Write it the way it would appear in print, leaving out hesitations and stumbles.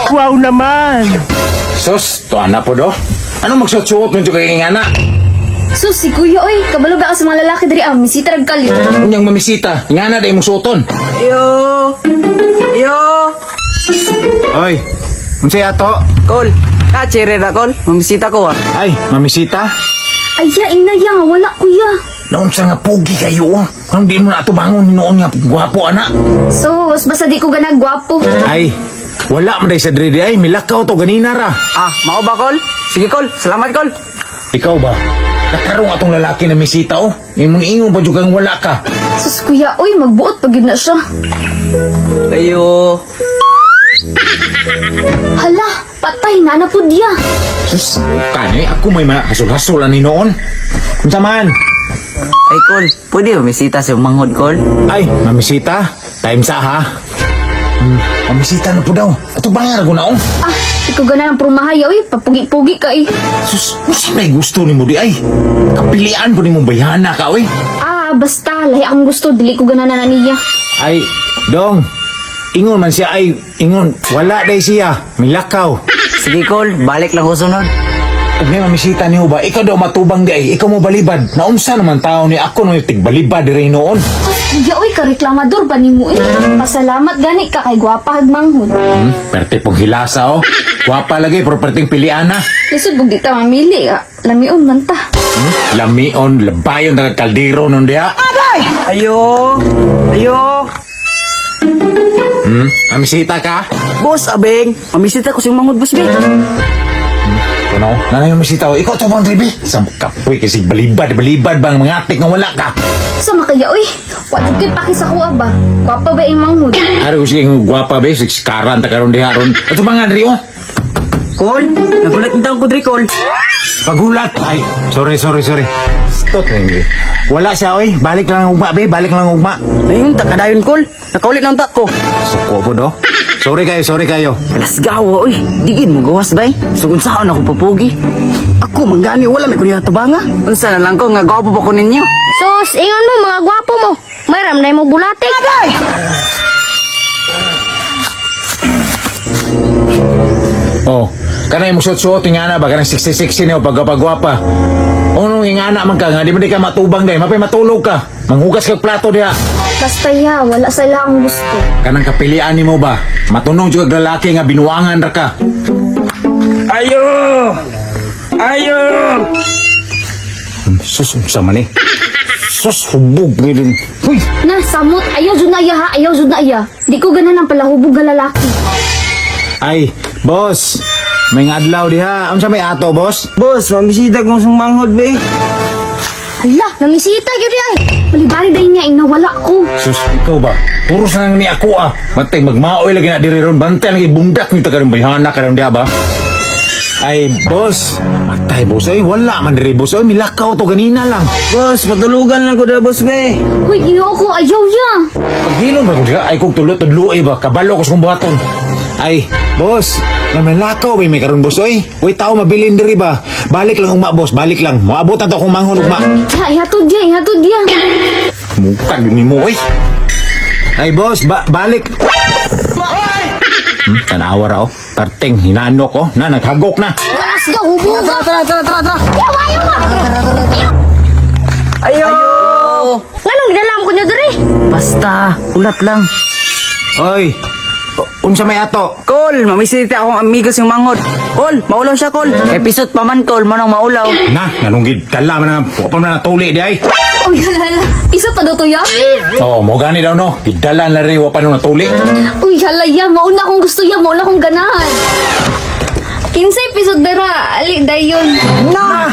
Wow naman! Sus, to anak po do. Ano magsusuot mo kay nga na? Sus, si kuya, oy. Kabalo ba ka sa mga lalaki dari misita ragkalit. Unyang mamisita, nga na day mo suoton. Yo! Yo! Oy, unsay ato? Kol, kachere na kol. Mamisita ko ah. Ay, mamisita? Ay, ya, inaya nga. Wala, kuya. Naon sa nga pogi kayo ah. Kung di mo na ito bangon noon nga gwapo anak. Sus, basta di ko ganag gwapo. Ay, wala man day sa drede ay milakaw to ganina ra. Ah, mao ba kol? Sige kol, salamat kol. Ikaw ba? Nakarong atong lalaki na misita oh. Imong ingon pa jud kang wala ka. Sus, kuya, oy. Magbuot pag yun na siya. Ayo. Hala, patay na na po diya. Sus, kanay ako may mahasol-hasol ani noon. Unsa man? Ay kol, pwede mamisita sa manghod kol? Ay, mamisita. Time sa ha. Mamisita na po daw. Ato bangar ko na oh. Ah, ikaw gana ng prumahay, oy. Papugi-pugi ka, eh. Sus, usa may gusto ni mo di ay. Kapilian po ni mo bayana ka oy. Ah, basta. Lahi akong gusto. Dili ko gana na niya. Ay, dong. Ingon man siya ay ingon wala day siya. Milakaw. Sige kol, balik lang ko sunod. Ug may mamisita niyo ba? Ikaw daw matubang di ay. Ikaw mo balibad. Naunsa naman tao ni ako no tigbalibad diri noon. Kuya, oy. Kareklamador pa ni mo, eh. Pasalamat gani ka kay gwapa hagmanghod. Perte pong hilasa oh. Guwapa lagi pero perting pilian na. Lisod bug di ta mamili, ah. Lamion man ta. Lamion, labayon na kaldero nun diha. Ayo. Ayo. Mamisita ka? Boss, abeng. Mamisita ko sa manghod, boss, be. Ano? Nanay mamisita oh. Ikaw to bang ribi? Sa kapoy kasi balibad bang mga atik nga wala ka. Sama kaya, oy. Wala kay pakis ako, ba? Gwapa ba yung manghod? Ari ko sige guwapa be, sikaran ta karon diha ron. Ato mga diri oh. Kol, nagulat ng taong ko, Dre, kol. Pagulat. Ay, sorry. Stop rin. Wala siya oy. Balik lang ang ugma be, balik lang ang ugma. Ayun, takadayon, kol. Nakaulit ng tak ko. Suko po do. Sorry kayo. Alas gawa, oy. Digin mo gawas, bay. Sugod saan ako papugi. Ako, manggani, wala may kunya tubanga. Unsa na lang ko, nga gawa pa ko ninyo. Sus, ingon mo mga gwapo mo. Mayram na mo bulatik. Oh, kanay mo suot-suot nga na ba kanang 66 niyo pagpagwapa. Ono nga na man ka nga di man di ka matubang day, mapay matulog ka. Manghugas kag plato diha. Basta ya, wala sa akong gusto. Kanang kapilian nimo ba? Matunong jud kag lalaki nga binuangan ra ka. Ayo! Ayo! Sus sa man eh. Sus hubog ni din. Uy, Na, samot. Ayaw jud na iya, ha. Ayaw jud na iya. Di ko ganan ang palahubog nga lalaki. ay, boss. May adlaw diha. Unsa may ato, boss? Boss, mamisita ko sa manghod, be. Hala, namisita yun ay. Malibari dahil niya, inawala ko. Sus, ikaw ba? Puro sa nang ni ako ah. Matay magmaoy lagi na diri ron. Bantay lagi bundak ni taga bayhana karon diha ba? Ay, boss. Matay, boss. Ay, wala man diri, boss. Ay, milakaw to ganina lang. Boss, matulugan lang ko na, boss, be. Uy, ginoo ko, ayaw ya. Paghilom ba ko diha? Ay, kung tulot-tudlo ba? Kabalo ko sa kong buhaton. Ay, boss. Nga milakaw, may karon boss. Ay, uy, tao mabilin diri ba? Balik lang ugma, boss. Balik lang. Maabot na to kung manghon ugma. Ha, ihatod ya, ihatod ya. Mukha ni mo, oy. Ay, boss, balik. Tanawa raw. Tarting, hinanok ko. Na, naghagok na. Walas ka, hubog ka. Tara. Ayaw, ayaw ka. Ayo! Anong ginalam ko niya diri? Basta, ulat lang. Oy, unsa may ato? Kol, mamisita akong amigos yung manghod. Kol, maulaw siya, Kol. Episode pa man, Kol, manang maulaw. Na, nanunggid kala man na. Huwag pa man natuli di ay. Uy, hala. Isa pa daw to ya? Oo, mo gani daw no. Kidalan na rin, huwag pa nung natuli. Uy, hala ya. Mauna akong gusto ya. Mauna akong ganahan. 15 episode dara. Ali, dayon. Na!